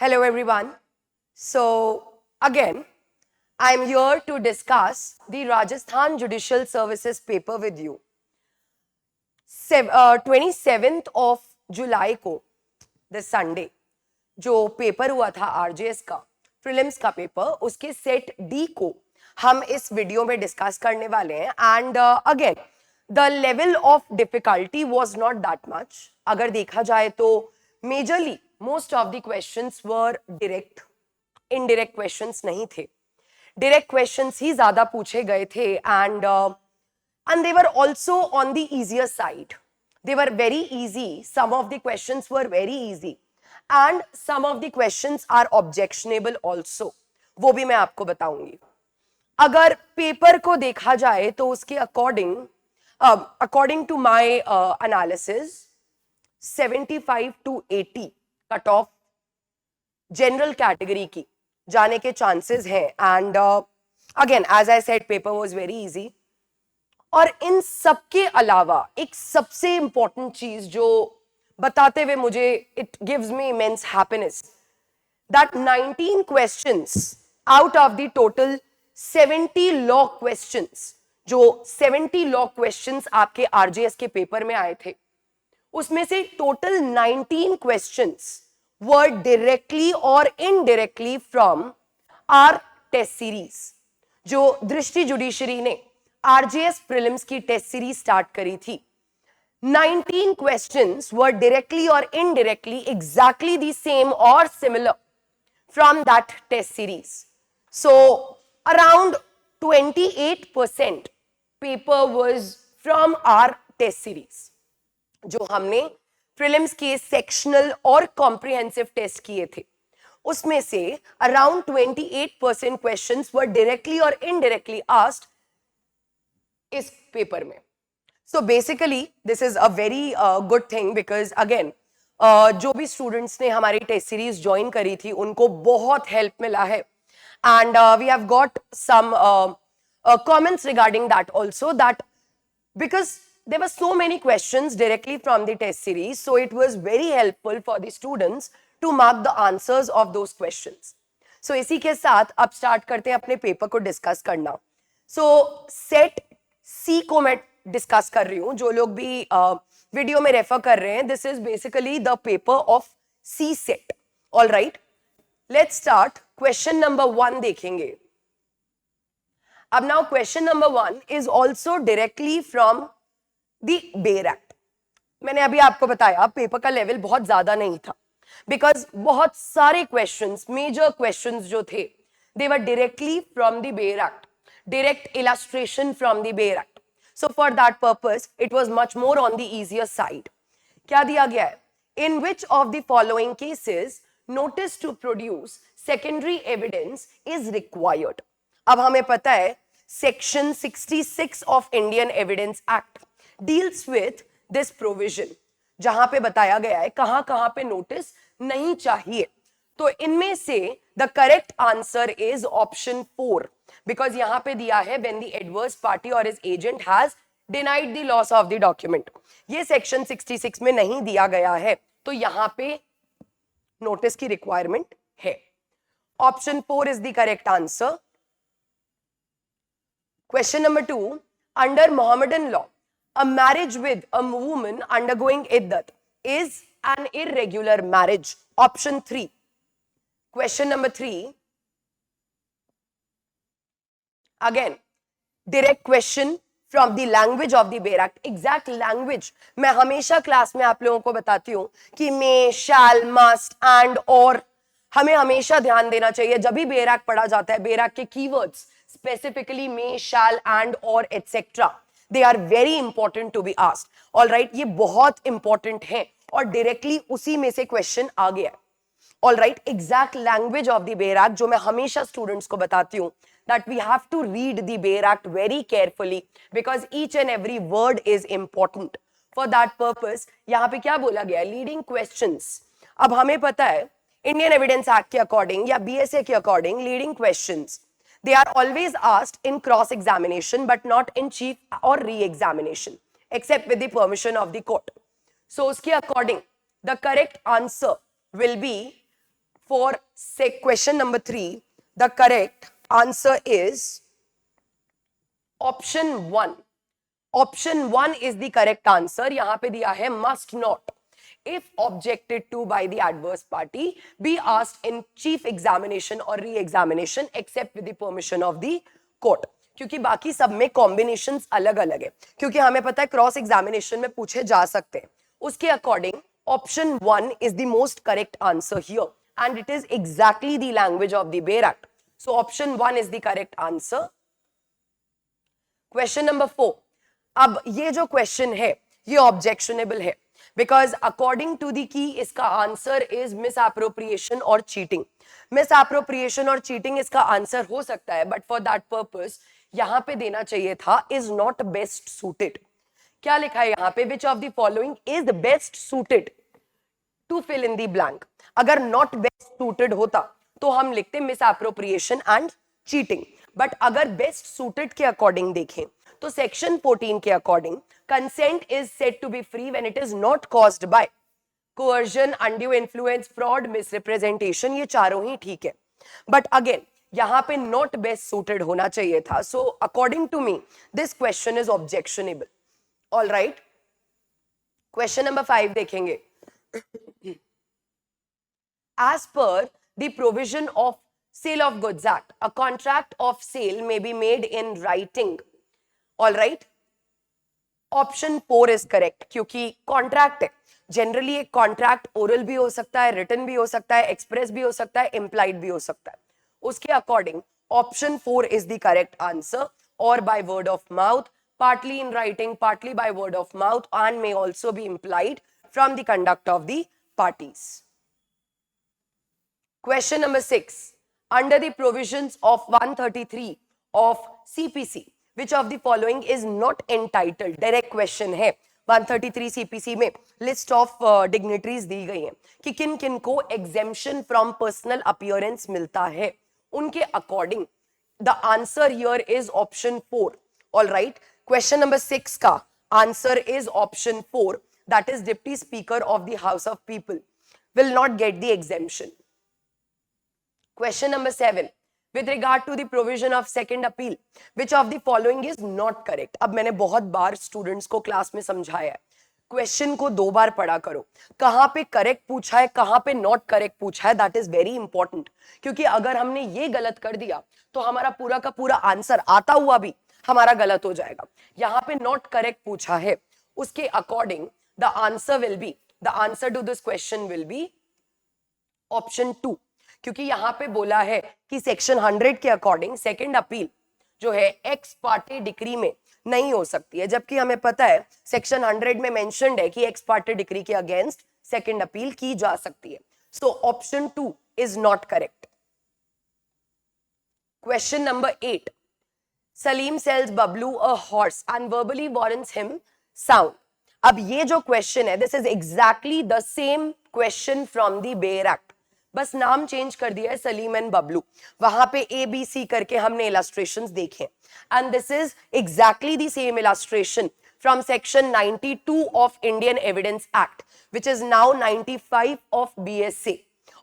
Hello everyone. So again, I am here to discuss the Rajasthan Judicial Services paper with you. 27th of July को this Sunday जो paper हुआ था RJS का prelims का paper उसके set D को हम इस वीडियो में डिस्कस करने वाले हैं and again the level of difficulty was not that much. अगर देखा जाए तो majorly most of the questions were direct, indirect questions नहीं थे. डायरेक्ट क्वेश्चंस ही ज्यादा पूछे गए थे and they were also on the easier side. They were very easy. Some of the questions were very easy and some of the questions are objectionable also. वो भी मैं आपको बताऊंगी. अगर पेपर को देखा जाए तो उसके according to my analysis 75 to 80 cut off general category की जाने के चांसेस हैं and again as I said paper was very easy. और इन सब के अलावा एक सबसे इंपॉर्टेंट चीज जो बताते हुए मुझे it gives me immense happiness that 19 questions out of the total 70 law questions, जो 70 लॉ क्वेश्चंस आपके आरजेएस के पेपर में आए थे, उसमें से टोटल 19 क्वेश्चंस वर डायरेक्टली और indirectly from our test series. जो दृष्टि जुडिशरी ने आरजेएस प्रीलिम्स की टेस्ट सीरीज स्टार्ट करी थी, 19 questions were directly or indirectly exactly the same or similar from that test series. So around 28% paper was from our test series. जो हमने prelims के sectional और comprehensive test किए थे उसमें से अराउंड 28% क्वेश्चंस वर डायरेक्टली और इनडायरेक्टली आस्क्ड इस पेपर में. So basically this is a very good thing because again जो भी स्टूडेंट्स ने हमारी टेस्ट सीरीज ज्वाइन करी थी उनको बहुत हेल्प मिला है and we have got some comments regarding that also that because there were so many questions directly from the test series, so it was very helpful for the students to mark the answers of those questions. So इसी के साथ अब start करते हैं अपने paper को discuss करना. So set सी को मैं डिस्कस कर रही हूँ. जो लोग भी वीडियो में रेफर कर रहे हैं, this is basically the paper of C set. All right, let's start. Question number 1 देखेंगे. अब now question number 1 is also directly from the bare act. मैंने अभी आपको बताया पेपर का लेवल बहुत ज्यादा नहीं था बिकॉज बहुत सारे क्वेश्चंस, मेजर क्वेश्चंस जो थे, they were directly from the bare act, direct illustration from the Bayer Act. So for that purpose, it was much more on the easier side. क्या दिया गया है? In which of the following cases notice to produce secondary evidence is required? अब हमें पता है Section 66 of Indian Evidence Act deals with this provision, जहां पे बताया गया है कहां कहां पे नोटिस नहीं चाहिए. तो इनमें से the correct answer is option 4 because यहां पे दिया है व्हेन द एडवर्स पार्टी और his agent has denied the loss of the document. ये सेक्शन 66 में नहीं दिया गया है तो यहां पे नोटिस की रिक्वायरमेंट है. Option 4 is the correct answer. Question number 2, under Mohammedan law a marriage with a woman undergoing iddat is an irregular marriage. Option 3. Question number 3. Again, direct question from the language of the Bayer Act. Exact language मैं हमेशा class में आप लोगों को बताती हूँ कि may, shall, must, and, or हमें हमेशा ध्यान देना चाहिए जब भी Bayer Act पढ़ा जाता है. Bayer Act के keywords specifically may, shall, and, or, etc. They are very important to be asked. All right, ये बहुत important है और directly उसी में से question आ गया. All right, exact language of the Bayer Act जो मैं हमेशा students को बताती हूँ that we have to read the Bayer Act very carefully because each and every word is important. For that purpose यहाँ पे क्या बोला गया है? Leading questions. अब हमें पता है Indian Evidence Act के according या BSA के according leading questions they are always asked in cross examination but not in chief or re-examination except with the permission of the court. So उसके according the correct answer will be for say question number 3, the correct answer is option 1. Option 1 is the correct answer. यहां पे दिया है must not, if objected to by the adverse party, be asked in chief examination or re-examination except with the permission of the court. क्योंकि बाकी सब में combinations अलग अलग है, क्योंकि हमें पता है क्रॉस एग्जामिनेशन में पूछे जा सकते हैं. उसके according option 1 is the most correct answer here and it is exactly the language of the bare act. So option 1 is the correct answer. Question number 4. अब ये जो क्वेश्चन है ये ऑब्जेक्शनेबल है बिकॉज अकॉर्डिंग टू दी की इसका answer is miss appropriation और cheating. Miss appropriation और चीटिंग इसका आंसर हो सकता है, बट फॉर दैट पर्पस यहां पे देना चाहिए था इज नॉट बेस्ट सूटेड. क्या लिखा है यहां पे? Which of the following is best suited to fill in the blank. अगर नॉट बेस्ट सूटेड होता तो हम लिखते misappropriation and cheating, but अगर बेस्ट सूटेड के अकॉर्डिंग देखें तो सेक्शन 14 के according consent is said to be free when it is not caused by coercion, undue influence, fraud, misrepresentation. ये चारों ही ठीक है, बट अगेन यहां पे नॉट बेस्ट सूटेड होना चाहिए था. So according to me this question is objectionable. All right, question number 5 देखेंगे. As per the provision of sale of goods act, a contract of sale may be made in writing. All right, option 4 is correct, क्योंकि contract है. Generally एक contract oral भी हो सकता है, written भी हो सकता है, एक्सप्रेस भी हो सकता है, इम्प्लाइड भी हो सकता है. उसके according option 4 is the correct answer. और by word of mouth, partly in writing, partly by word of mouth, and may also be implied from the conduct of the parties. Question number 6. Under the provisions of 133 of CPC, which of the following is not entitled? Direct question है. 133 CPC में list of dignitaries दी गई हैं कि किन किन को exemption from personal appearance मिलता है. उनके according the answer here is option 4. All right. Question number 6 का answer is option 4. That is Deputy Speaker of the House of People will not get the exemption. Question number 7. With regard to the provision of second appeal, which of the following is not correct? अब मैंने बहुत बार students को class में समझाया है, question को 2 बार पढ़ा करो. कहां पे करेक्ट पूछा है, कहां पे नॉट करेक्ट पूछा है, दैट इज वेरी इंपॉर्टेंट. क्योंकि अगर हमने ये गलत कर दिया तो हमारा पूरा का पूरा आंसर आता हुआ भी हमारा गलत हो जाएगा. यहां पे नॉट करेक्ट पूछा है, उसके according the answer will be, the answer to this question will be option 2. क्योंकि यहां पे बोला है कि सेक्शन 100 के अकॉर्डिंग सेकंड अपील जो है एक्स पार्टी डिक्री में नहीं हो सकती है, जबकि हमें पता है सेक्शन 100 में मेंशन्ड है कि एक्स पार्टी डिक्री के अगेंस्ट सेकंड अपील की जा सकती है. So option 2 is not correct. Question number 8. Salim sells Bablu a horse and verbally warrants him sound. अब ये जो क्वेश्चन है this is exactly the same question from the bare act, बस नाम चेंज कर दिया है सलीम एंड बबलू. वहां पे ABC करके हमने इलस्ट्रेशंस देखे and this is exactly the same illustration from section 92 of Indian evidence act which is now 95 of BSA.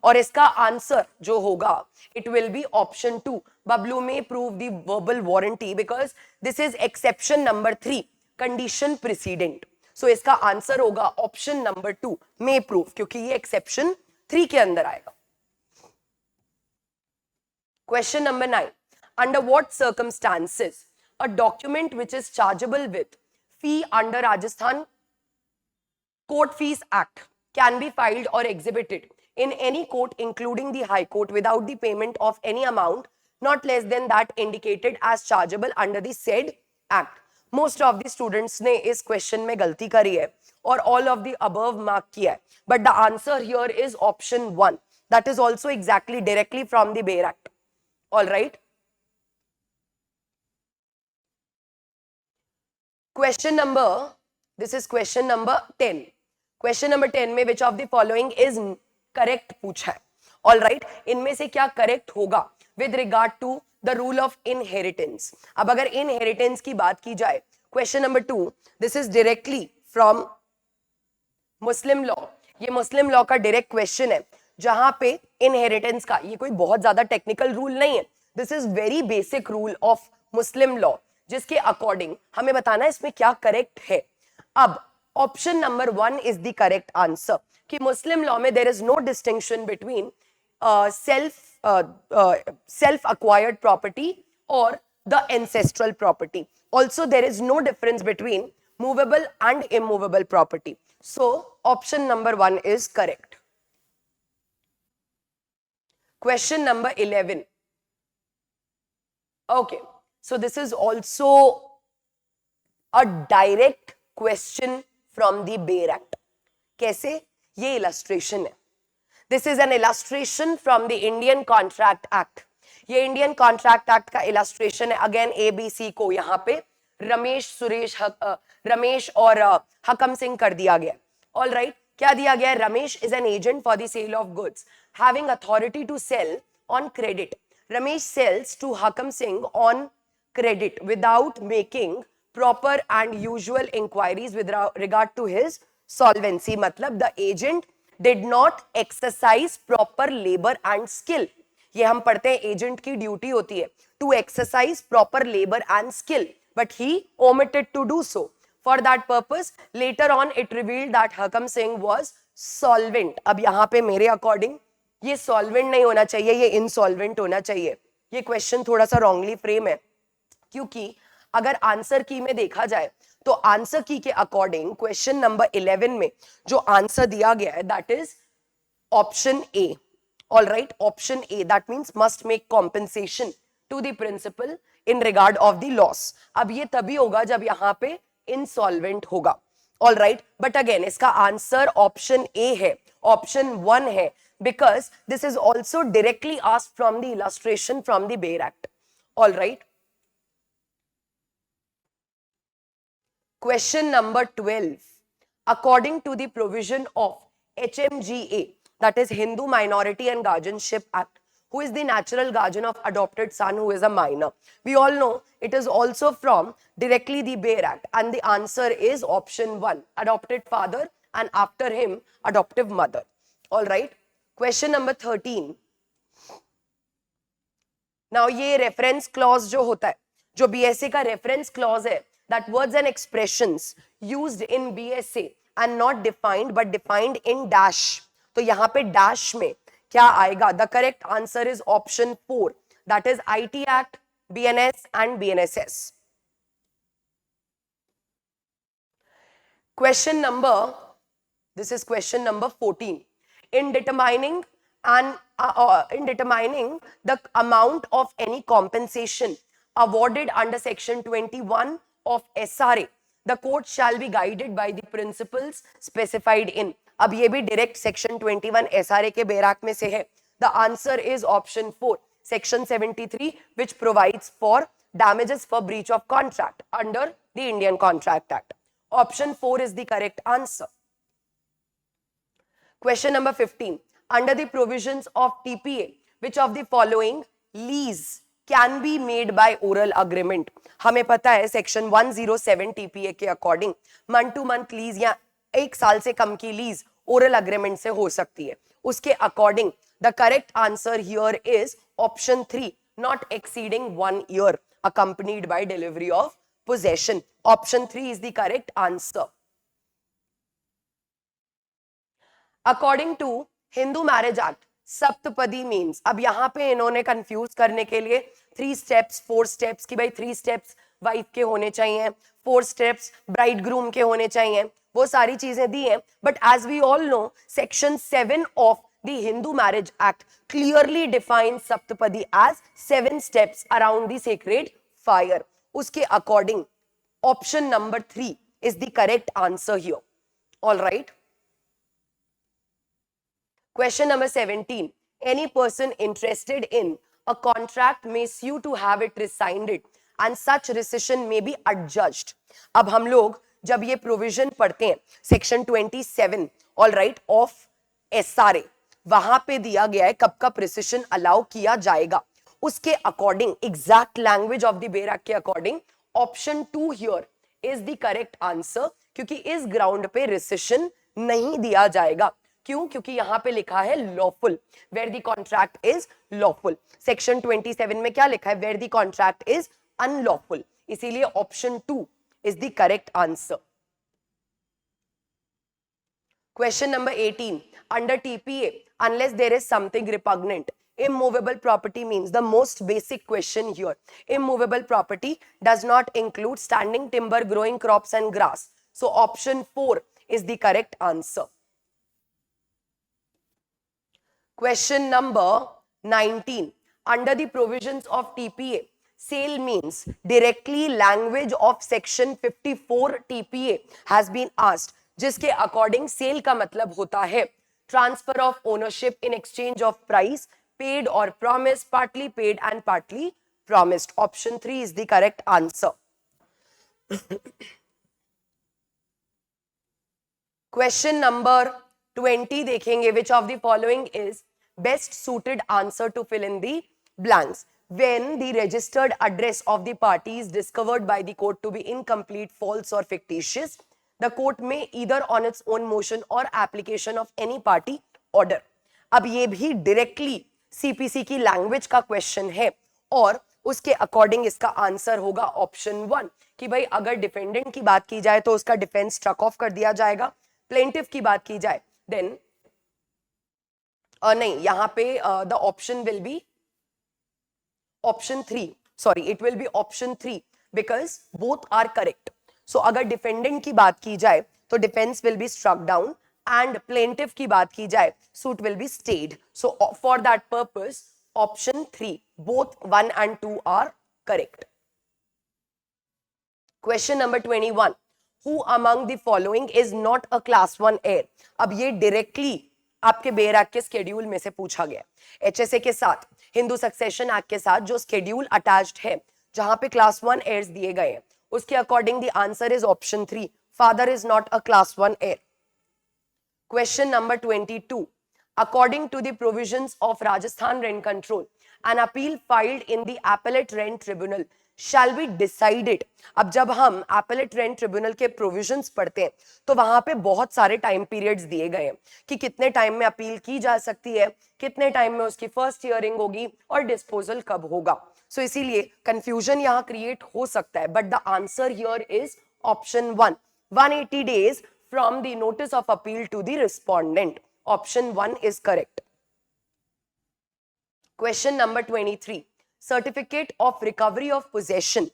और इसका आंसर जो होगा इट विल बी ऑप्शन 2. बबलू में prove the verbal warranty because this is exception number 3, condition precedent. So इसका answer होगा option number 2 में prove, क्योंकि ये एक्सेप्शन 3 के अंदर आएगा. Question number 9. Under what circumstances a document which is chargeable with fee under Rajasthan Court Fees Act can be filed or exhibited in any court including the High Court without the payment of any amount not less than that indicated as chargeable under the said act? Most of the students ने इस question में गलती करी है और all of the above mark किया है, but the answer here is option 1. That is also exactly directly from the Bail Act. All right. Question number, this is question number 10. Question number 10 में which of the following is correct पूछा है. All right. इनमें से क्या correct होगा with regard to the rule of inheritance? अब अगर inheritance की बात की जाए, question number 2, this is directly from Muslim law. ये मुस्लिम लॉ का डायरेक्ट क्वेश्चन है. जहां पे इनहेरिटेंस का, ये कोई बहुत ज्यादा टेक्निकल रूल नहीं है, this is very basic rule of Muslim law, जिसके अकॉर्डिंग हमें बताना है इसमें क्या करेक्ट है. अब option number 1 is the correct answer कि मुस्लिम लॉ में there is no distinction between self acquired property or the ancestral property. Also there is no difference between movable and immovable property. So option number 1 is correct. Question number 11. Okay, so this is also a direct question from the Bayer Act. कैसे? ये illustration है. This is an illustration from the Indian Contract Act. ये Indian Contract Act का illustration है. Again ABC को यहाँ पे रमेश और हकम सिंह कर दिया गया. All right, क्या दिया गया है? Ramesh is an agent for the sale of goods having authority to sell on credit. Ramesh sells to Hakam Singh on credit without making proper and usual inquiries with regard to his solvency. मतलब the agent did not exercise proper labor and skill. ये हम पढ़ते हैं agent की duty होती है to exercise proper labor and skill, but he omitted to do so. For that purpose, later on it revealed that Hakam Singh was solvent. अब यहाँ पे मेरे अकॉर्डिंग ये solvent नहीं होना चाहिए, ये insolvent होना चाहिए. ये क्वेश्चन थोड़ा सा wrongly फ्रेम है, क्योंकि अगर आंसर की में देखा जाए तो आंसर की के अकॉर्डिंग क्वेश्चन नंबर 11 में जो आंसर दिया गया है that is option A. All right, option A, that means must make compensation to the principal in regard of the loss. अब ये तभी होगा जब यहां पे इंसॉल्वेंट होगा. ऑल राइट, बट अगेन इसका आंसर ऑप्शन ए है, ऑप्शन 1 है, because this is also directly asked from the illustration from the bare act. All right, question number 12. According to the provision of HMGA, that is Hindu Minority and Guardianship Act, who is the natural guardian of adopted son who is a minor? We all know it is also from directly the Bayer Act, and the answer is option 1, adopted father and after him adoptive mother. All right, question number 13. Now ये reference clause जो होता है, जो BSA का reference clause है, that words and expressions used in BSA and not defined but defined in dash. तो यहाँ पे dash में क्या आएगा? The correct answer is option 4, that is IT Act, BNS and BNSS. Question number, this is question number 14. In determining the amount of any compensation awarded under section 21 of SRA, the court shall be guided by the principles specified in. अब ये भी direct section 21 SRA के bear act में से है. The answer is option 4, section 73, which provides for damages for breach of contract under the Indian Contract Act. Option 4 is the correct answer. Question number 15. Under the provisions of TPA, which of the following lease can be made by oral agreement? हमें पता है section 107 TPA के according month two month lease या एक साल से कम की lease oral agreement से हो सकती है. उसके according the correct answer here is option 3, not exceeding 1 year accompanied by delivery of possession. Option 3 is the correct answer. According to Hindu Marriage Act, saptapadi means, अब यहाँ पे इन्होंने कंफ्यूज करने के लिए 3 steps 4 steps कि भाई 3 steps वाइफ के होने चाहिए, 4 steps ब्राइड ग्रूम के होने चाहिए, वो सारी चीजें दी हैं. But as we all know section 7 of the Hindu marriage act clearly define saptapadi as 7 steps around the sacred fire. उसके according option number 3 is the correct answer here. All right, question number 17. Any person interested in a contract may sue to have it rescinded it, and such rescission may be adjudged. अब हम लोग जब ये provision पढ़ते हैं section 27 all right of SRA, वहां पे दिया गया है कब कब रिसिशन अलाउ किया जाएगा. उसके according exact language of the bare act के according option 2 here is the correct answer, क्योंकि इस ग्राउंड पे रिसिशन नहीं दिया जाएगा. क्यों? क्योंकि यहां पे लिखा है lawful, where the contract is lawful. Section 27 में क्या लिखा है? Where the contract is unlawful, इसीलिए option 2 is the correct answer. Question number 18. Under TPA, unless there is something repugnant, immovable property means the most basic question here. Immovable property does not include standing timber, growing crops and grass. So option 4 is the correct answer. Question number 19. Under the provisions of TPA, sale means directly language of section 54 TPA has been asked, जिसके according sale का मतलब होता है transfer of ownership in exchange of price, paid और promise, partly paid and partly promised. Option 3 is the correct answer. Question number 20 देखेंगे, which of the following is best suited answer to fill in the blanks when the registered address of the party is discovered by the court to be incomplete, false or fictitious, the court may either on its own motion or application of any party order. अब ये भी directly CPC की language का question है और उसके according इसका answer होगा ऑप्शन 1 कि भाई अगर डिफेंडेंट की बात की जाए तो उसका डिफेंस स्ट्रक ऑफ कर दिया जाएगा, प्लेंटिफ की बात की जाए देन नहीं, यहां पे the option will be option 3, sorry it will be option 3 because both are correct. So अगर डिफेंडेंट की बात की जाए तो defence will be struck down and plaintiff की बात की जाए suit will be stayed. So for that purpose option 3 both 1 and 2 are correct. Question number 21. Who among the following is not a class 1 heir? अब ये directly आपके bear act के schedule में से पूछा गया। HSA के साथ, हिंदू सक्सेशन एक्ट के साथ जो स्केड्यूल अटैच्ड है जहां पे क्लास 1 heirs दिए गए हैं उसके according the answer is option 3, father is not a class 1 heir. Question number 22. According to the provisions of Rajasthan Rent Control, an appeal filed in the Appellate Rent Tribunal shall be decided. अब जब हम Appellate Rent Tribunal के provisions पढ़ते हैं तो वहां पे बहुत सारे टाइम पीरियड्स दिए गए हैं कि कितने टाइम में अपील की जा सकती है, कितने टाइम में उसकी फर्स्ट हियरिंग होगी और डिस्पोजल कब होगा। सो इसीलिए कंफ्यूजन यहाँ क्रिएट हो सकता है, but the answer here is option 1, 180 days from the notice of appeal to the respondent. Option 1 is correct. Question number 23. Certificate of recovery of possession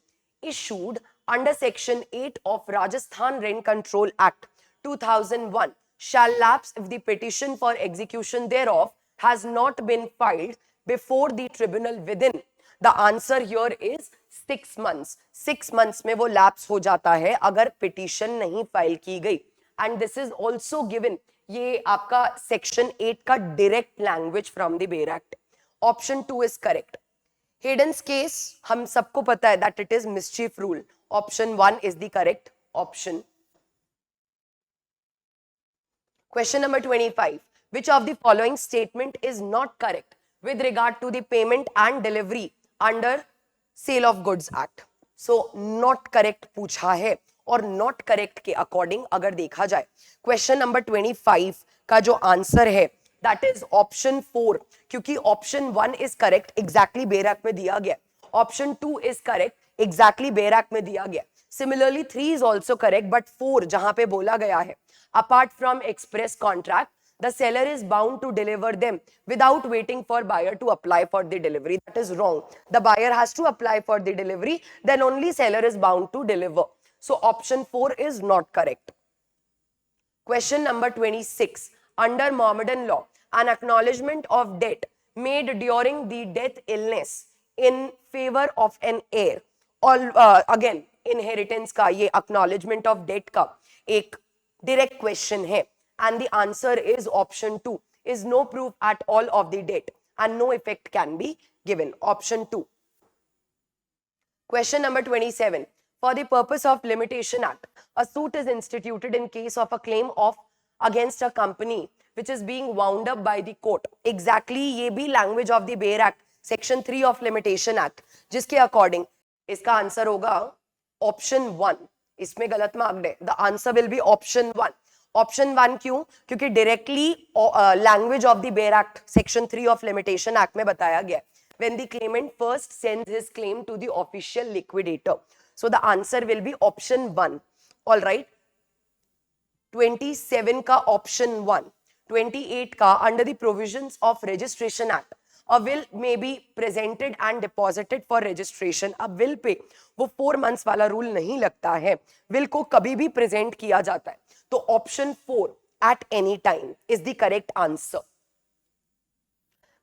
issued under section 8 of Rajasthan Rent Control Act 2001 shall lapse if the petition for execution thereof has not been filed before the tribunal within. The answer here is 6 months. 6 months में वो lapse हो जाता है अगर petition नहीं file की गई। And this is also given, ये आपका section 8 का direct language from the Bail Act. Option 2 is correct. Hayden's case हम सबको पता है that it is mischief rule. Option 1 is the correct option. Question number 25. Which of the following statement is not correct with regard to the payment and delivery under Sale of Goods Act? So not correct पूछा है और not correct के according अगर देखा जाए question number 25 का जो answer है दैट इज ऑप्शन 4, क्योंकि option 1 is correct, exactly bear act में दिया गया। Option 2 is correct, exactly bear act में दिया गया। Similarly 3 is also correct, but 4 जहां पे बोला गया है apart from express contract the seller is bound to deliver them without waiting for buyer to apply for the delivery. That is wrong. The buyer has to apply for the delivery, then only seller is bound to deliver. So option 4 is not correct. Question number 26. Under Mohammedan law, an acknowledgement of debt made during the death illness in favor of an heir. All again inheritance का ये acknowledgement of debt का एक direct question है. And the answer is option 2, is no proof at all of the debt and no effect can be given. Option 2. Question number 27. For the purpose of Limitation Act, a suit is instituted in case of a claim of against a company which is being wound up by the court. Exactly ये भी language of the Bail Act, section 3 of Limitation Act, जिसके according इसका answer होगा option 1. इसमें गलत marked है. The answer will be option 1. Option 1 क्यों? क्योंकि directly language of the bare act section 3 of limitation act में बताया गया when the claimant first sends his claim to the official liquidator. So the answer will be option 1. All right. 27 का option 1. 28 का under the provisions of registration act a will may be presented and deposited for registration. अब will पे वो 4 months वाला rule नहीं लगता है, will को कभी भी प्रेजेंट किया जाता है. तो option 4 at any time is the correct answer.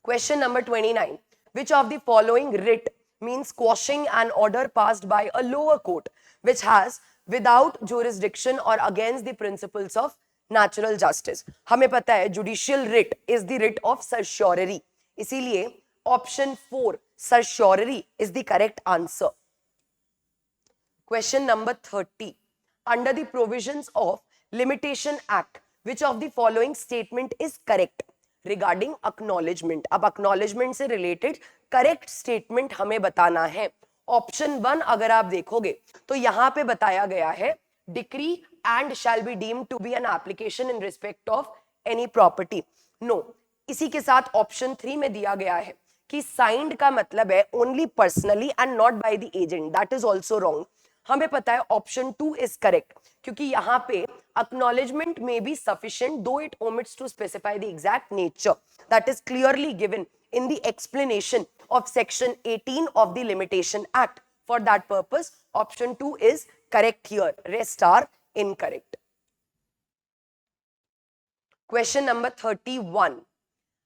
Question number 29. Which of the following writ means quashing an order passed by a lower court which has without jurisdiction or against the principles of natural justice? हमें पता है judicial writ is the writ of certiorari, इसीलिए option 4 certiorari is the correct answer. Question number 30. Under the provisions of Limitation Act, which of the following statement is correct regarding acknowledgement? अब acknowledgement से related correct statement हमें बताना है. Option 1 अगर आप देखोगे तो यहाँ पे बताया गया है decree and shall be deemed to be an application in respect of any property. No, इसी के साथ option 3 में दिया गया है कि signed का मतलब है only personally and not by the agent. That is also wrong. हमें पता है ऑप्शन 2 इज करेक्ट क्योंकि यहाँ पे acknowledgement may be sufficient though it omits to specify the exact nature that is clearly given in the explanation of section 18 of the Limitation Act. For that purpose option 2 is correct here, rest are incorrect. Question number 31.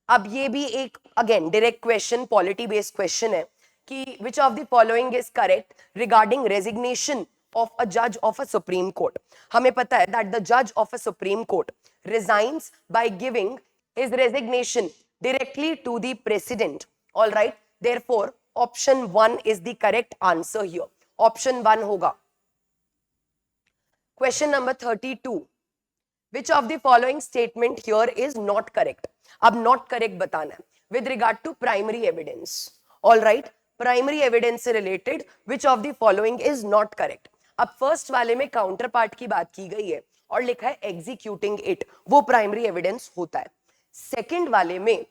अब ये भी एक again direct question, polity based question है कि which of the following is correct regarding resignation of a judge of a Supreme Court. हमें पता है that the judge of a Supreme Court resigns by giving his resignation directly to the president. All right. Therefore, option 1 is the correct answer here. Option 1 होगा. Question number 32. Which of the following statement here is not correct? अब not correct बताना है with regard to primary evidence. All right. Primary evidence से related which of the following is not correct. अब first वाले में counter part की बात की गई है और लिखा है एग्जीक्यूटिंग इट, वो प्राइमरी एविडेंस होता है. सेकंड वाले में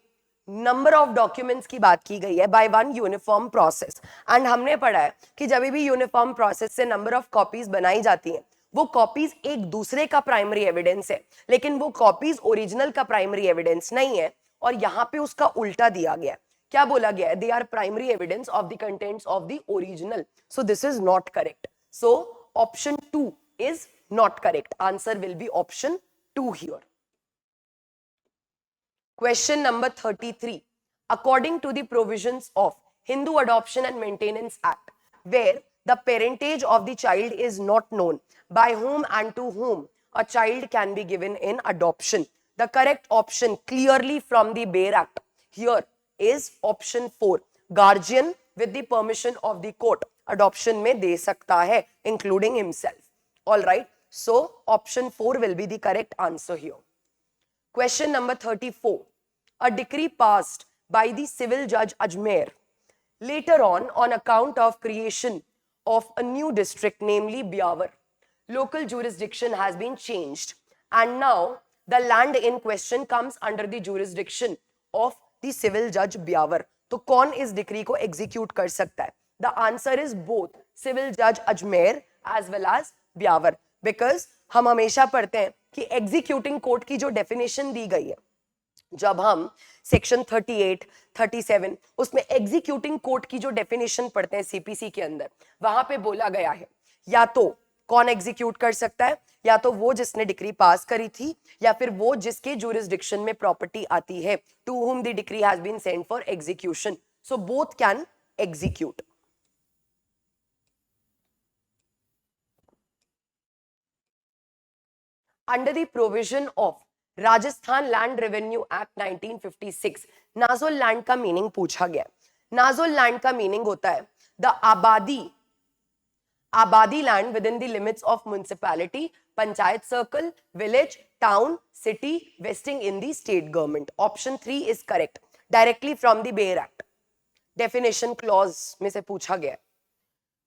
नंबर ऑफ डॉक्यूमेंट्स की बात की गई है by one uniform process, and हमने पढ़ा है कि जब भी यूनिफॉर्म प्रोसेस से नंबर ऑफ कॉपीज बनाई जाती हैं वो कॉपीज एक दूसरे का प्राइमरी एविडेंस है, लेकिन वो कॉपीज ओरिजिनल का प्राइमरी एविडेंस नहीं है. और यहाँ पे उसका उल्टा दिया गया है. क्या बोला गया है? They are primary evidence of the contents of the original. So this is not correct. So option 2 is not correct. Answer will be option 2 here. Question number 33. According to the provisions of Hindu adoption and maintenance act, where the parentage of the child is not known, by whom and to whom a child can be given in adoption. The correct option clearly from the Bail Act here is option 4. Guardian with the permission of the court adoption में दे सकता है including himself. All right. So option 4 will be the correct answer here. Question number 34. A decree passed by the civil judge Ajmer later on account of creation of a new district, namely Biawar. Local jurisdiction has been changed and now the land in question comes under the jurisdiction of the civil judge Biawar. तो कौन इस decree को execute कर सकता है? The answer is both civil judge Ajmer as well as Biawar, because हम हमेशा पढ़ते हैं कि एग्जीक्यूटिंग कोर्ट की जो डेफिनेशन दी गई है, जब हम सेक्शन 38, 37 उसमें एग्जीक्यूटिंग कोर्ट की जो डेफिनेशन पढ़ते हैं सीपीसी के अंदर, वहां पे बोला गया है या तो कौन एग्जीक्यूट कर सकता है, या तो वो जिसने डिक्री पास करी थी या फिर वो जिसके जुरिस्डिक्शन में प्रॉपर्टी आती है, to whom the decree has been sent for execution. So both can execute. Under the provision of Rajasthan Land Revenue Act 1956, नाजोल land का मीनिंग पूछा गया. नाजोल लैंड का मीनिंग होता है द आबादी land with in the limits of municipality, panchayat circle, village, town, city wasting in the state government. Option 3 is correct. Directly from the bare act definition clause में से पूछा गया.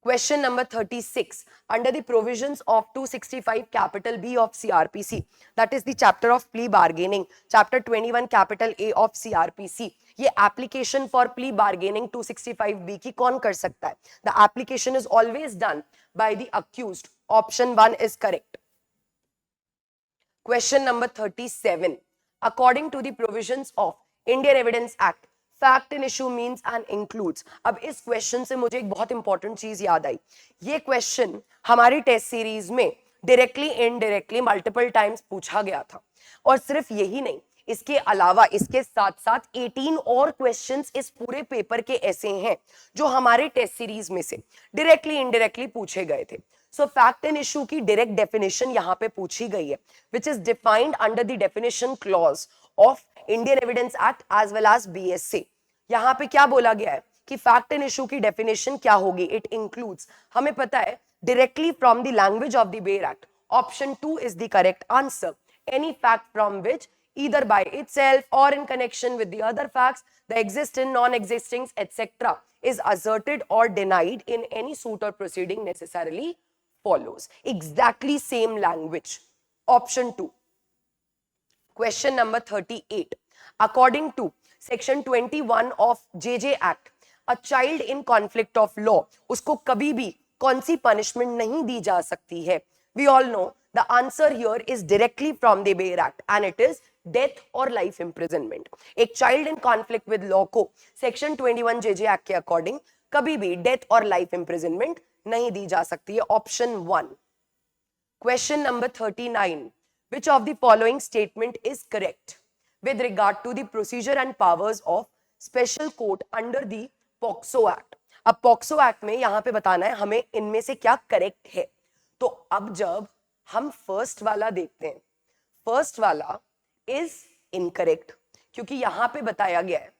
Question number 36. Under the provisions of 265 capital B of CRPC, that is the chapter of plea bargaining, chapter 21 capital A of CRPC, ये application for plea bargaining 265B की कौन कर सकता है? The application is always done by the accused. Option 1 is correct. Question number 37. According to the provisions of Indian Evidence Act, fact in issue means and includes. अब इस question से मुझे एक बहुत इंपॉर्टेंट चीज याद आई. ये क्वेश्चन हमारी टेस्ट सीरीज में डायरेक्टली इनडायरेक्टली मल्टीपल टाइम्स पूछा गया था. और सिर्फ यही नहीं, इसके अलावा इसके साथ साथ 18 और क्वेश्चंस इस पूरे पेपर के ऐसे हैं जो हमारे टेस्ट सीरीज में से डायरेक्टली इनडायरेक्टली पूछे गए थे. सो फैक्ट एंड इशू की डायरेक्ट डेफिनेशन यहाँ पे पूछी गई है, which is defined under the definition clause of Indian evidence act as well as BSA. यहाँ पे क्या बोला गया है कि फैक्ट एंड इशू की डेफिनेशन क्या होगी? इट इंक्लूड्स, हमें पता है, directly from the language of the bare act. Option 2 is the correct answer. Any fact from which either by itself or in connection with the other facts, the existing, non-existing, etc. is asserted or denied in any suit or proceeding necessarily follows. Exactly same language. Option 2. Question number 38. According to Section 21 of JJ Act, a child in conflict of law, उसको कभी भी कौन सी punishment नहीं दी जा सकती है? We all know the answer here is directly from the Bail Act and it is death or life imprisonment. एक child in conflict with law को Section 21 JJ Act के according कभी भी death or life imprisonment नहीं दी जा सकती है. Option 1. Question number 39. Which of the following statement is correct with regard to the procedure and powers of special court under the POCSO Act? अब POCSO Act में यहाँ पे बताना है हमें इनमें से क्या करेक्ट है. तो अब जब हम फर्स्ट वाला देखते हैं, फर्स्ट वाला इज इनकरेक्ट क्योंकि यहां पे बताया गया है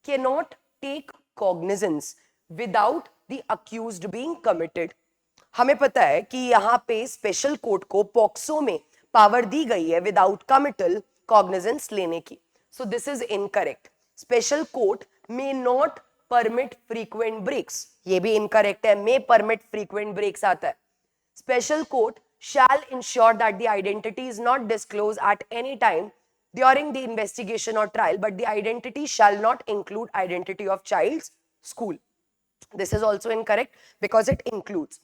can not take cognizance without the accused being committed. हमें पता है कि यहां पे स्पेशल कोर्ट को पॉक्सो में पावर दी गई है विदाउट कमिटल कॉग्निजेंस लेने की. So this is incorrect. Special court may not permit frequent breaks, ये भी इनकरेक्ट है. मे परमिट फ्रीक्वेंट ब्रेक्स आता है. Special court shall ensure that the identity is not disclosed at any time during the investigation or trial, but the identity shall not include identity of child's school. This is also incorrect because it includes.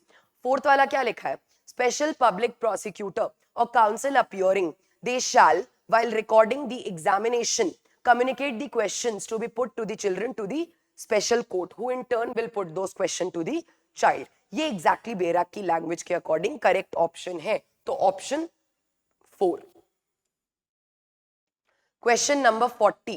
Fourth वाला क्या लिखा है? Special public prosecutor or counsel appearing, they shall, while recording the examination, communicate the questions to be put to the children to the special court, who in turn will put those questions to the child. ये exactly बेरा की language के according correct option है. तो option 4. Question number 40.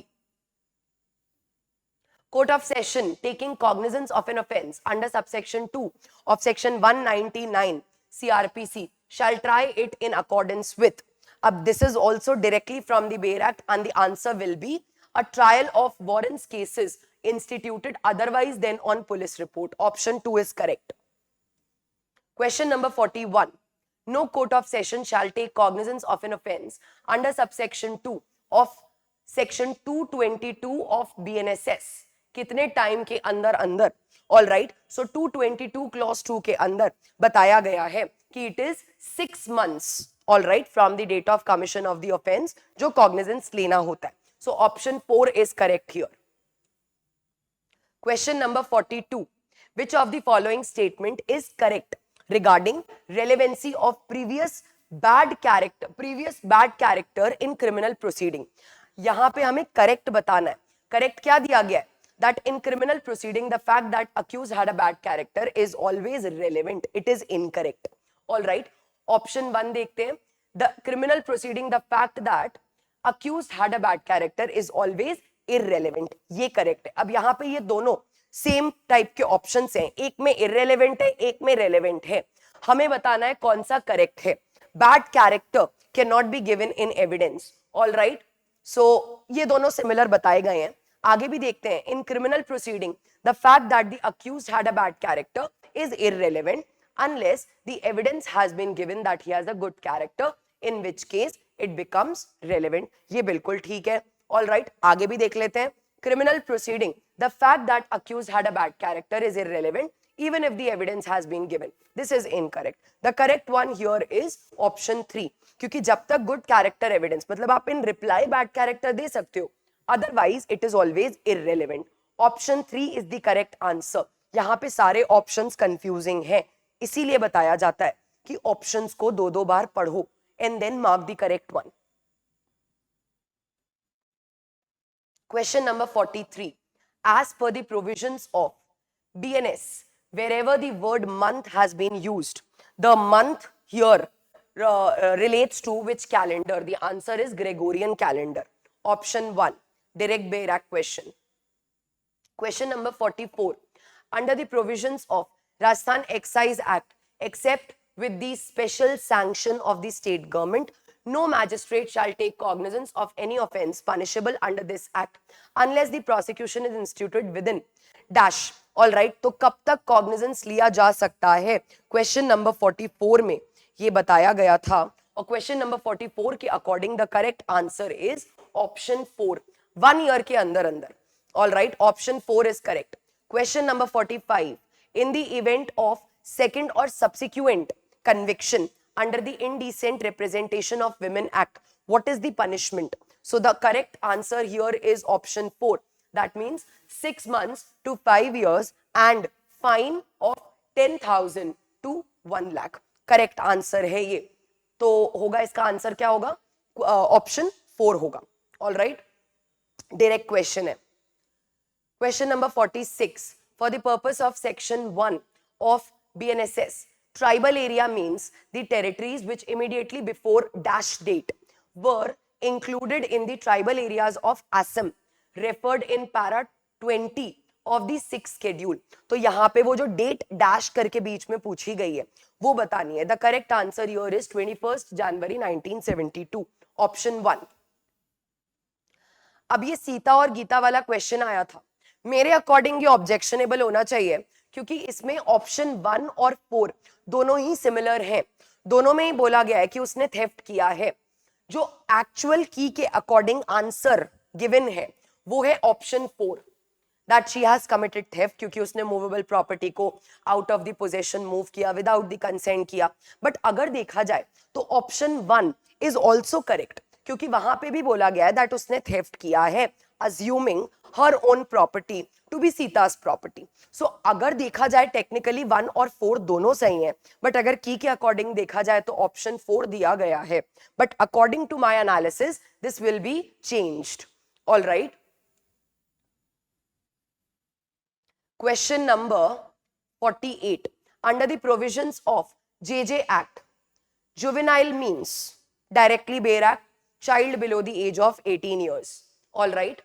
Court of Session taking cognizance of an offence under subsection 2 of section 199 CRPC shall try it in accordance with. Ab this is also directly from the Bail Act and the answer will be a trial of warrants cases instituted otherwise than on police report. Option 2 is correct. Question number 41. No court of session shall take cognizance of an offence under subsection 2 of section 222 of BNSS. कितने time के अंदर अंदर? All right. सो 222 clause 2 के अंदर बताया गया है कि it is 6 months, all right, from the date of commission of the offence जो कॉग्निजेंस लेना होता है. So option 4 is correct here. Question number 42. Which of the following statement is correct regarding relevancy of previous bad character in criminal proceeding? यहां पे हमें correct बताना है. Correct क्या दिया गया है? That in criminal proceeding the fact that accused had a bad character is always relevant. It is incorrect. All right. Option 1 देखते हैं. The criminal proceeding the fact that accused had a bad character is always irrelevant. ये correct है. अब यहाँ पे ये दोनों same type के ऑप्शंस हैं. एक में इररेलेवेंट है, एक में रेलेवेंट है. हमें बताना है कौन सा करेक्ट है. Bad character can not be given in evidence. All right. So ये दोनों सिमिलर बताए गए हैं. आगे भी देखते हैं. In criminal proceeding the fact that the accused had a bad character is irrelevant unless the evidence has been given that he has a good character, in which case it becomes relevant. ये बिल्कुल ठीक है. All right. आगे भी देख लेते हैं. Criminal proceeding, the fact that accused had a bad character is irrelevant even if the evidence has been given. This is incorrect. The correct one here is option 3, क्योंकि जब तक good character evidence, मतलब आप in reply bad character दे सकते हो, otherwise it is always irrelevant. Option 3 is the correct answer. यहाँ पे सारे options confusing हैं, इसीलिए बताया जाता है कि options को दो बार पढ़ो and then mark the correct one. Question number 43. As per the provisions of BNS, wherever the word month has been used, the month here relates to which calendar? The answer is Gregorian calendar. Option 1, direct Bayrak question. Question number 44. Under the provisions of Rajasthan Excise Act, except with the special sanction of the state government, no magistrate shall take cognizance of any offence punishable under this act unless the prosecution is instituted within dash. All right, तो कब तक cognizance लिया जा सकता है? Question number 44 में ये बताया गया था, और question number 44 के according the correct answer is option 4, 1 year के अंदर अंदर. All right, option 4 is correct. Question number 45. In the event of second or subsequent conviction under the Indecent Representation of Women Act, what is the punishment? So the correct answer here is option 4. That means 6 months to 5 years and fine of 10,000 to 1 lakh. Correct answer है ये. तो होगा इसका answer क्या होगा? Option 4 होगा. All right. Direct question है. Question number 46. For the purpose of section 1 of BNSS, tribal area means the territories which immediately before dash date were included in the tribal areas of Assam, referred in para 20 of the 6th schedule. तो यहाँ पे वो जो date dash करके बीच में पूछी गई है वो बतानी है. The correct answer here is 21st January 1972. Option 1. अब ये सीता और गीता वाला क्वेश्चन आया था, मेरे अकॉर्डिंग ये ऑब्जेक्शनेबल होना चाहिए क्योंकि इसमें ऑप्शन 1 और 4 दोनों ही सिमिलर हैं. दोनों में ही बोला गया है कि उसने थेफ्ट किया है. जो एक्चुअल की के अकॉर्डिंग आंसर गिवन है वो है option 4, that she has committed theft, क्योंकि उसने मूवेबल प्रॉपर्टी को out of the possession move किया विदाउट द कंसेंट किया. बट अगर देखा जाए तो ऑप्शन 1 इज ऑल्सो करेक्ट, क्योंकि वहां पे भी बोला गया है दैट उसने थेफ्ट किया है, assuming her own property to be Sita's property. So अगर देखा जाए टेक्निकली 1 और 4 दोनों सही हैं, बट अगर की के अकॉर्डिंग देखा जाए तो ऑप्शन 4 दिया गया है. But according to my analysis this will be changed. All right. Question number 48. Under the provisions of JJ Act, juvenile means directly Bayrak, child below the age of 18 years. All right.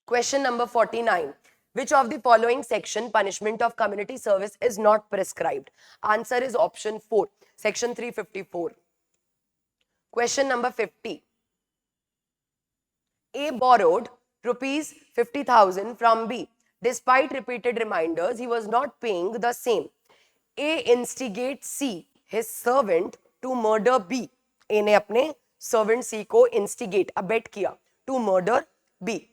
Question number 49. Which of the following section punishment of community service is not prescribed? Answer is option 4, section 354. Question number 50. A borrowed rupees 50,000 from B. Despite repeated reminders, he was not paying the same. A instigates C, his servant, to murder B. A ने अपने servant C को instigate, abet किया to murder B.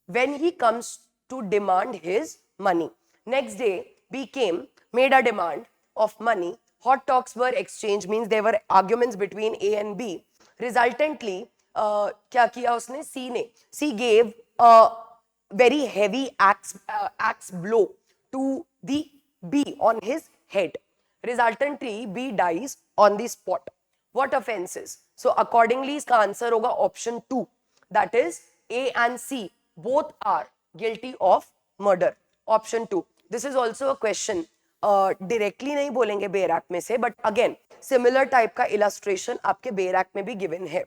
When he comes to demand his money, next day B came, made a demand of money. Hot talks were exchanged, means there were arguments between A and B. Resultantly, क्या किया उसने? C ने, C gave a very heavy axe blow to the B on his head. Resultantly, B dies on the spot. What offenses? So accordingly, इसका answer होगा option 2. That is A and C both are guilty of murder. Option 2. This is also a question. Directly नहीं बोलेंगे bear act में से, but again similar type का illustration आपके bear act में भी given है.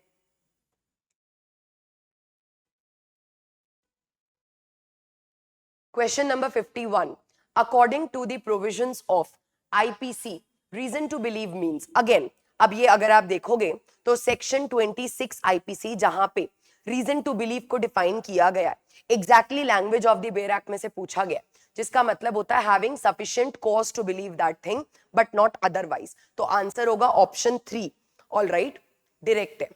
Question number 51. According to the provisions of IPC, reason to believe means, again अब ये अगर आप देखोगे तो सेक्शन 26 IPC जहां पे रीजन टू बिलीव को डिफाइन किया गया है, exactly language of the bare act में से पूछा गया, जिसका मतलब होता है having sufficient cause to believe that thing but not otherwise. तो आंसर होगा ऑप्शन 3. ऑल राइट, डायरेक्ट है.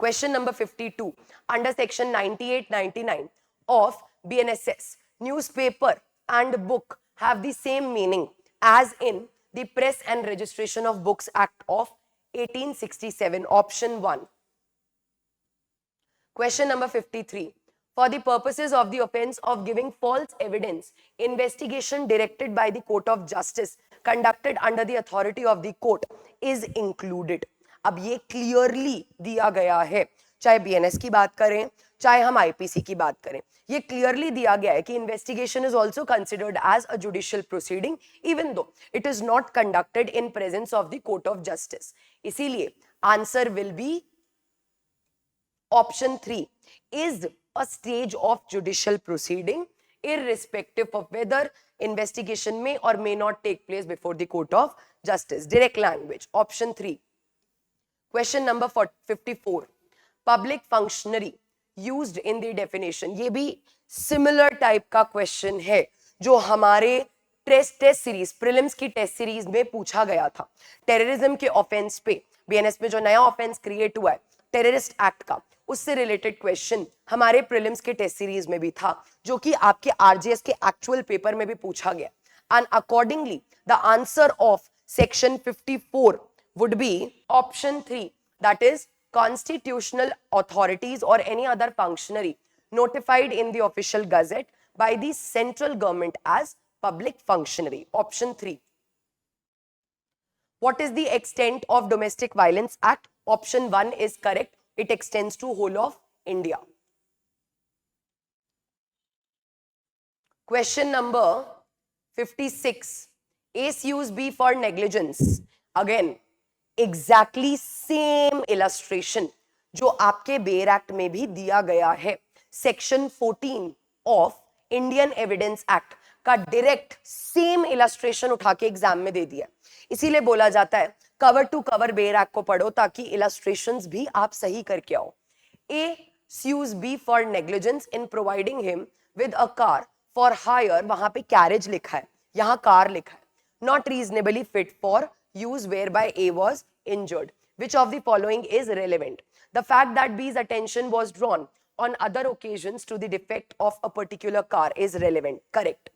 Question number 52. Under section 98, 99 of BNSS, newspaper and book have the same meaning as in the Press and Registration of Books Act of 1867. Option 1. Question number 53. For the purposes of the offense of giving false evidence, investigation directed by the Court of Justice conducted under the authority of the court is included. अब ये clearly दिया गया है, चाहे BNS की बात करें चाहे हम आईपीसी की बात करें, ये क्लियरली दिया गया है कि investigation is also considered as a judicial proceeding even though it is not conducted in presence of the court of justice. इसीलिए answer will be option 3 is a stage of judicial proceeding irrespective of whether investigation may or may not take place before the court of justice. Direct language. Option 3. Question number 54. Public functionary used in the definition. ये भी similar type का question है जो हमारे test series prelims की test series में पूछा गया था. टेररिज्म के ऑफेंस पे बीएनएस में जो नया ऑफेंस क्रिएट हुआ है टेररिस्ट एक्ट का, उससे रिलेटेड क्वेश्चन हमारे प्रीलिम्स के टेस्ट सीरीज में भी था जो कि आपके आरजीएस के एक्चुअल पेपर में भी पूछा गया. And accordingly the answer of section 54 would be option 3, that is constitutional authorities or any other functionary notified in the official gazette by the central government as public functionary. Option 3. What is the extent of Domestic Violence Act? Option 1 is correct. It extends to whole of India. Question number 56. Ace use B for negligence. Again, exactly same illustration जो आपके bear act में भी दिया गया है. Section 14 of Indian evidence act का direct same illustration उठा के एग्जाम में दे दिया. इसीलिए बोला जाता है cover to cover bare act को पढ़ो ताकि इलस्ट्रेशंस भी आप सही करके आओ. ए sues B for negligence in providing him with a car for hire. वहां पे कैरेज लिखा है, यहां कार लिखा है. Not reasonably fit for use whereby A was injured. Which of the following is relevant? The fact that B's attention was drawn on other occasions to the defect of a particular car is relevant. Correct.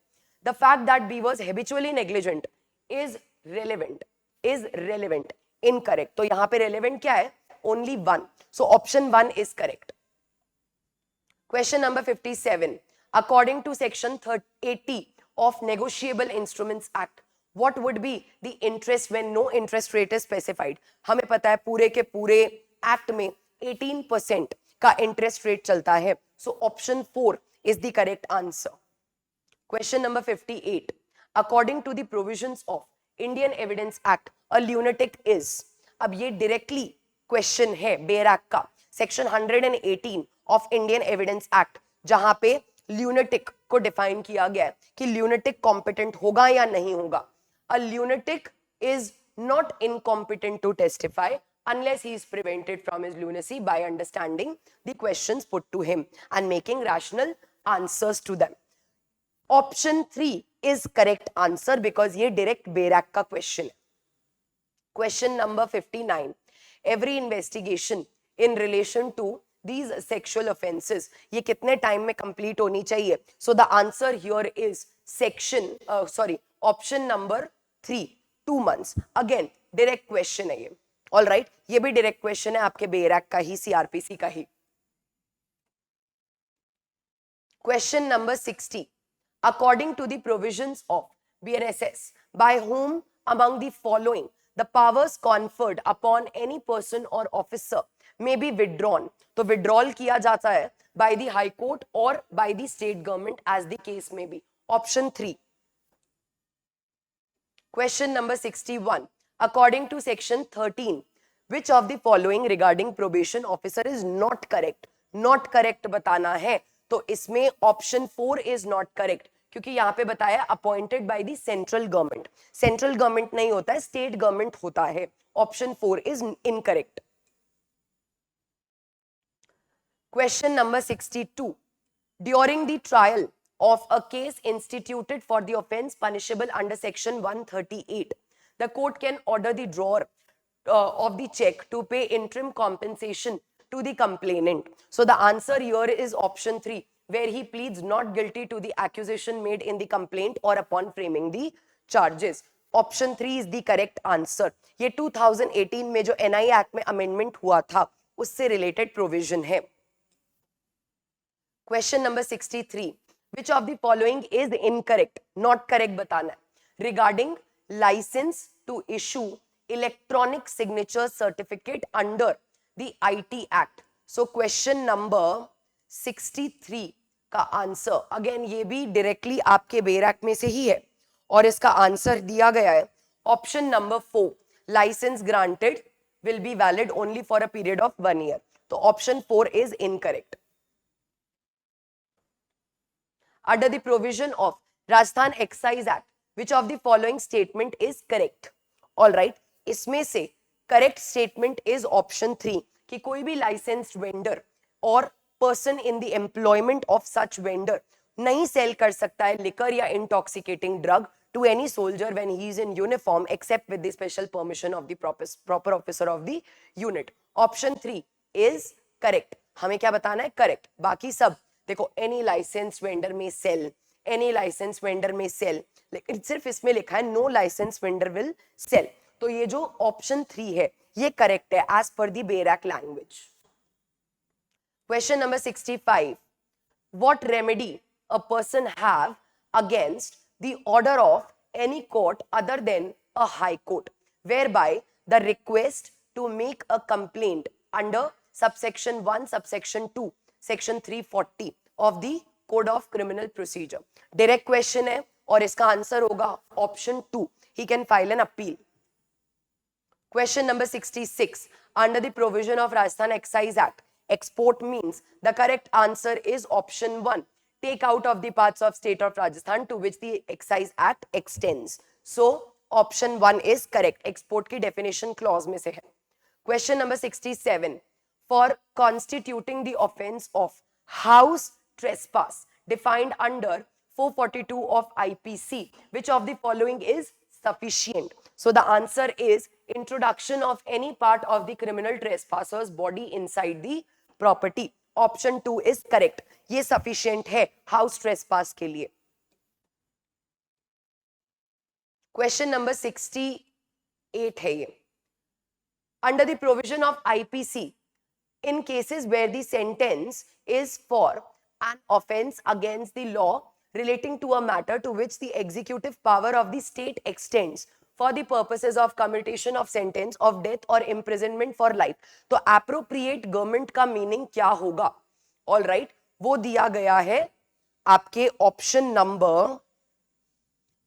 The fact that B was habitually negligent is relevant. Is relevant. Incorrect. तो यहाँ पे relevant क्या है? Only one. So option 1 is correct. Question number 57. According to section 80 of Negotiable Instruments Act, what would be the interest when no interest rate is specified? हमें पता है पूरे के पूरे एक्ट में 18% का इंटरेस्ट रेट चलता है. So option 4 is the correct answer. Question number 58. According to the provisions of Indian Evidence Act, a lunatic is. अब ये directly question है बेयर एक्ट का, section 118 of Indian evidence act, जहां पे ल्यूनेटिक को define किया गया है कि ल्यूनेटिक कॉम्पिटेंट होगा या नहीं होगा. A lunatic is not incompetent to testify unless he is prevented from his lunacy by understanding the questions put to him and making rational answers to them. Option 3 is correct answer because ये direct bare act का question है. Question number 59. Every investigation in relation to these sexual offenses ये कितने time में complete होनी चाहिए? So the answer here is option number 3, 2 months. Again direct question है ये. All right, ये भी direct question है आपके बेयर एक्ट का ही, सीआरपीसी का ही. Question number 60. According to the provisions of BNSS, by whom among the following the powers conferred upon any person or officer may be withdrawn? तो withdrawal किया जाता है by the High Court or by the state government as the case may be. Option 3. Question number 61. According to section 13, which of the following regarding probation officer is not correct? Not correct बताना है तो इसमें option 4 is not correct क्योंकि यहाँ पे बताया appointed by the central government. Central government नहीं होता है, स्टेट गवर्नमेंट होता है. Option 4 is incorrect. Question number 62. During the trial of a case instituted for the offense punishable under section 138, the court can order the drawer of the check to pay interim compensation to the complainant. So the answer here is option 3, where he pleads not guilty to the accusation made in the complaint or upon framing the charges. Option 3 is the correct answer. ये 2018 में जो NI Act में amendment हुआ था उससे related provision है. Question number 63. Which of the following is incorrect? Not correct बताना है. Regarding license to issue electronic signature certificate under the IT Act. So question number 63 का आंसर अगेन ये भी डायरेक्टली आपके बेयर एक्ट में से ही है और इसका आंसर दिया गया है option number 4. License granted will be valid only for a period of 1 year. तो option 4 is incorrect. Under the provision of Rajasthan Excise Act, which of the following statement is correct? All right, इसमें से correct statement is option 3 कि कोई भी licensed vendor और person in the employment of such vendor नहीं sell कर सकता है liquor या intoxicating drug to any soldier when he is in uniform except with the special permission of the proper officer of the unit. Option 3 is correct. हमें क्या बताना है? Correct. बाकी सब देखो any license vendor may sell, any license vendor may sell, लेकिन सिर्फ इसमें लिखा है no license vendor will sell. तो ये जो ऑप्शन 3 है ये करेक्ट है as per the bare act language. Question number 65. What remedy a person have against the order of any court other than a high court where by the request to make a complaint under subsection 1 subsection 2 section 340 of the code of criminal procedure. Direct question है और इसका answer होगा option 2. He can file an appeal. Question number 66. Under the provision of Rajasthan excise act export means, the correct answer is option 1. Take out of the parts of state of Rajasthan to which the excise act extends. So option 1 is correct. export की definition clause में से है. Question number 67. For constituting the offense of house trespass defined under 442 of IPC, which of the following is sufficient? So the answer is introduction of any part of the criminal trespasser's body inside the property. Option 2 is correct. ये sufficient है house trespass के लिए. Question number 68 है ये. Under the provision of IPC, in cases where the sentence is for an offense against the law relating to a matter to which the executive power of the state extends for the purposes of commutation of sentence of death or imprisonment for life. तो appropriate government का meaning क्या होगा? All right, वो दिया गया है आपके option number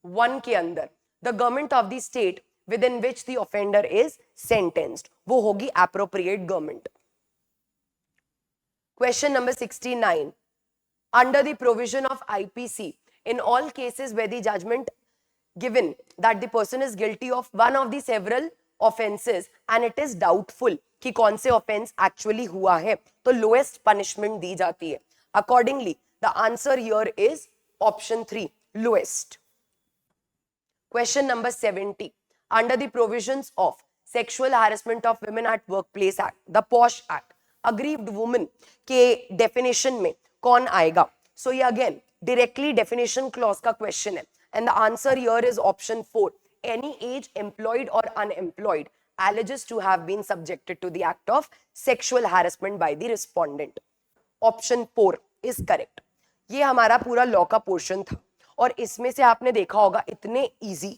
1 के अंदर. The government of the state within which the offender is sentenced, वो होगी appropriate government. Question number 69. Under the provision of IPC, in all cases where the judgment given that the person is guilty of one of the several offenses and it is doubtful कि कौन से offense actually हुआ है, तो lowest punishment दी जाती है. Accordingly, the answer here is option 3, lowest. Question number 70. Under the provisions of Sexual Harassment of Women at Workplace Act, the POSH Act, aggrieved woman के definition में कौन आएगा? So ये again directly definition clause का question है. And the answer here is option 4. Any age employed or unemployed alleges to have been subjected to the act of sexual harassment by the respondent. Option 4 is correct. ये हमारा पूरा law का portion था और इसमें से आपने देखा होगा इतने इजी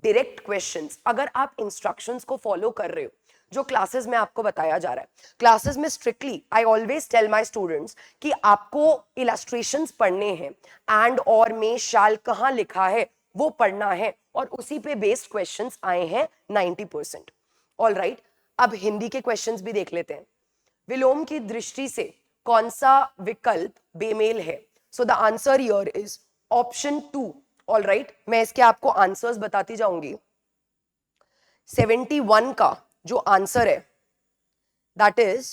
डायरेक्ट क्वेश्चंस अगर आप इंस्ट्रक्शंस को फॉलो कर रहे हो जो क्लासेस में आपको बताया जा रहा है. क्लासेस में strictly I always tell my students कि आपको इलस्ट्रेशंस पढ़ने हैं, एंड और में शाल कहाँ लिखा है वो पढ़ना है और उसी पे बेस्ड क्वेश्चंस आए हैं 90%. ऑल राइट, अब हिंदी के क्वेश्चंस भी देख लेते हैं. विलोम की दृष्टि से कौन सा विकल्प बेमेल है? So the answer here is option 2. All right, मैं इसके आपको आंसर्स बताती जाऊंगी. 71 का जो आंसर है that is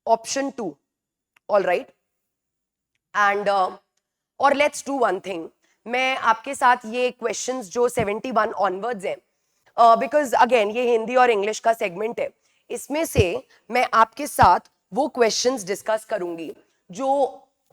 option 2. All right, and और लेट्स डू वन थिंग. मैं आपके साथ ये क्वेश्चंस जो 71 ऑनवर्ड्स हैं, बिकॉज अगेन ये हिंदी और इंग्लिश का सेगमेंट है, इसमें से मैं आपके साथ वो क्वेश्चंस डिस्कस करूंगी जो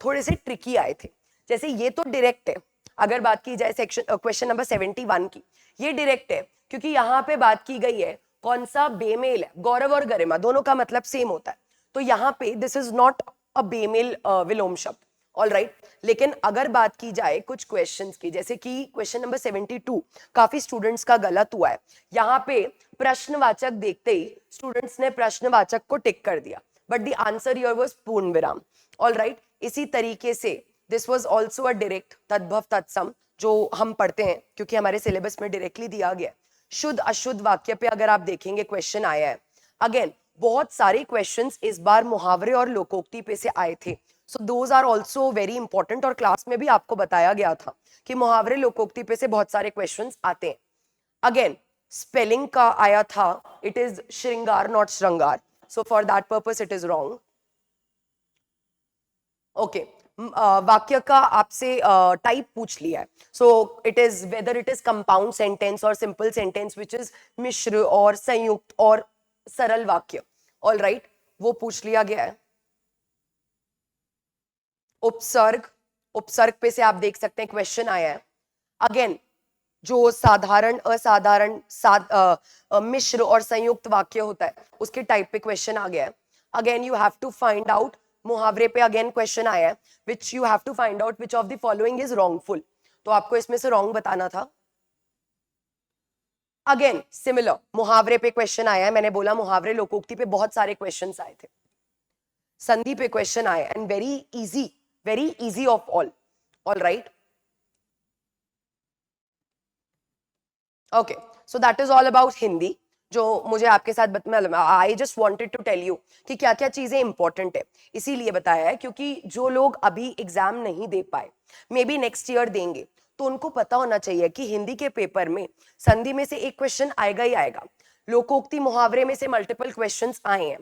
थोड़े से ट्रिकी आए थे। जैसे ये तो डायरेक्ट है, अगर बात की जाए सेक्शन क्वेश्चन नंबर 71 की, ये डायरेक्ट है क्योंकि यहाँ पे बात की गई है कौन सा बेमेल है। गौरव और गरिमा दोनों का मतलब सेम होता है, तो यहाँ पे दिस इज नॉट अ बेमेल विलोम शब्द, ऑल राइट। लेकिन अगर बात की जाए कुछ क्वेश्चंस की, जैसे कि क्वेश्चन नंबर 72 काफी स्टूडेंट्स का गलत हुआ है। यहाँ पे प्रश्नवाचक देखते ही स्टूडेंट्स ने प्रश्नवाचक को टिक कर दिया, but the answer here was पूर्ण विराम, ऑल राइट। इसी तरीके से this was also a direct तद्भव तत्सम जो हम पढ़ते हैं क्योंकि हमारे सिलेबस में डायरेक्टली दिया गया है। शुद्ध अशुद्ध वाक्य पे अगर आप देखेंगे क्वेश्चन आया है। अगेन बहुत सारे क्वेश्चंस इस बार मुहावरे और लोकोक्ति पे से आए थे, so those are also very important. और क्लास में भी आपको बताया गया था कि मुहावरे लोकोक्ति पे से बहुत सारे क्वेश्चंस आते हैं। अगेन स्पेलिंग का आया था, इट इज श्रृंगार नॉट श्रृंगार, सो for that purpose it is wrong. Okay, वाक्य का आपसे टाइप पूछ लिया है, so it is whether it is compound sentence और सिंपल सेंटेंस विच इज मिश्र और संयुक्त और सरल वाक्य, ऑल राइट, वो पूछ लिया गया है। उपसर्ग, उपसर्ग पे से आप देख सकते हैं क्वेश्चन आया है। अगेन जो साधारण असाधारण मिश्र और संयुक्त वाक्य होता है उसके टाइप पे क्वेश्चन आ गया है। Again you have to find out, मुहावरे पे अगेन क्वेश्चन आया है which you have to find out which of the following is wrongful, तो आपको इसमें से रॉन्ग बताना था। अगेन सिमिलर मुहावरे पे क्वेश्चन आया है, मैंने बोला मुहावरे लोकोक्ति पे बहुत सारे क्वेश्चन आए थे। संधि पे क्वेश्चन आए and very easy of all right. Okay, so that is all about Hindi. जो मुझे आपके साथ I just wanted to tell you कि क्या क्या चीजें इंपॉर्टेंट है, इसीलिए बताया है क्योंकि जो लोग अभी एग्जाम नहीं दे पाए, मे बी नेक्स्ट ईयर देंगे, तो उनको पता होना चाहिए कि हिंदी के पेपर में संधि में से एक क्वेश्चन आएगा ही आएगा, लोकोक्ति मुहावरे में से मल्टीपल क्वेश्चंस आए हैं,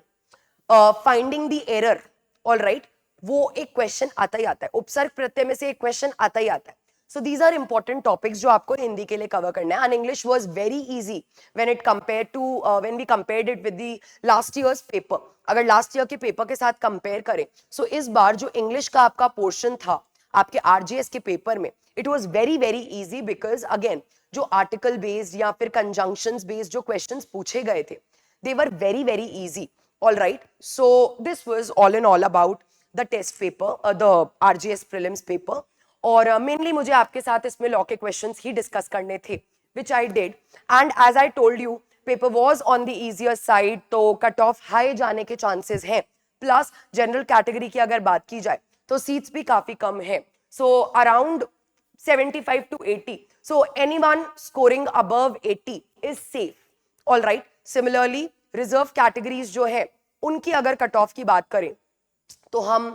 finding the error, all right, वो एक क्वेश्चन आता ही आता है, उपसर्ग प्रत्यय में से एक क्वेश्चन आता ही आता है। So these are important topics जो आपको हिंदी के लिए कवर करना है। And English was very easy when it compared to when we compared it with the last year's paper. अगर लास्ट ईयर के पेपर के साथ कंपेयर करें, सो इस बार जो इंग्लिश का आपका पोर्शन था आपके आरजीएस के पेपर में, it was very easy because again जो आर्टिकल बेस्ड या फिर कंजंक्शंस बेस्ड जो क्वेश्चंस पूछे गए थे, they were very easy, all right. So this was all in all about the test paper, the RGS prelims paper. और mainly मुझे आपके साथ इसमें लॉ के क्वेश्चंस ही डिस्कस करने थे, which I did, and as I told you paper was on the easier side, तो cut off high जाने के चांसेस हैं। प्लस जनरल कैटेगरी की अगर बात की जाए तो सीट्स भी काफी कम है, so around 75 to 80, so anyone scoring above 80 is safe, all right। Similarly reserve categories जो है उनकी अगर कट ऑफ की बात करें तो हम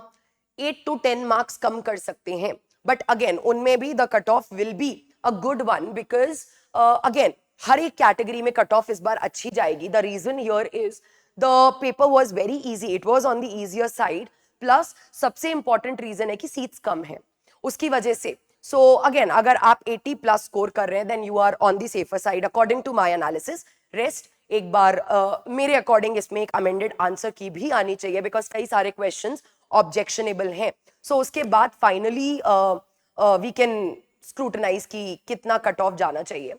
8 to 10 मार्क्स कम कर सकते हैं, बट अगेन उनमें भी the cut off will be a good one because again हर एक कैटेगरी में कट ऑफ इस बार अच्छी जाएगी। The reason here is the paper was very easy, it was on the easier side, plus सबसे इंपॉर्टेंट रीजन है कि सीट्स कम है उसकी वजह से। सो अगेन अगर आप 80 प्लस स्कोर कर रहे हैं then you are on the safer side according to my analysis. Rest एक बार मेरे अकॉर्डिंग इसमें एक अमेंडेड आंसर की भी आनी चाहिए बिकॉज कई सारे क्वेश्चंस ऑब्जेक्शनेबल हैं। सो उसके बाद फाइनली वी कैन स्क्रूटनाइज की कितना कट ऑफ जाना चाहिए।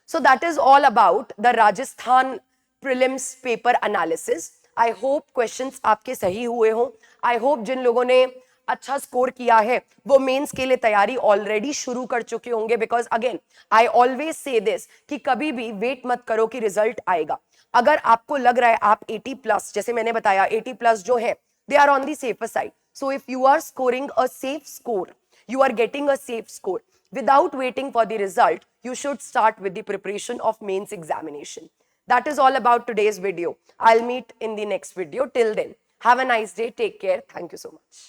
सो that is all about the Rajasthan prelims paper analysis. I hope questions आपके सही हुए हों। आई होप जिन लोगों ने अच्छा स्कोर किया है वो मेंस के लिए तैयारी ऑलरेडी शुरू कर चुके होंगे, because again I always say this कि कभी भी वेट मत करो कि रिजल्ट आएगा। अगर आपको लग रहा है आप 80 प्लस, जैसे मैंने बताया 80 प्लस जो है they are on the safer side, so if you are scoring a safe score, you are getting a safe score without waiting for the result, you should start with the preparation of mains examination. That is all about today's video. I'll meet in the next video. Till then, have a nice day, take care, thank you so much.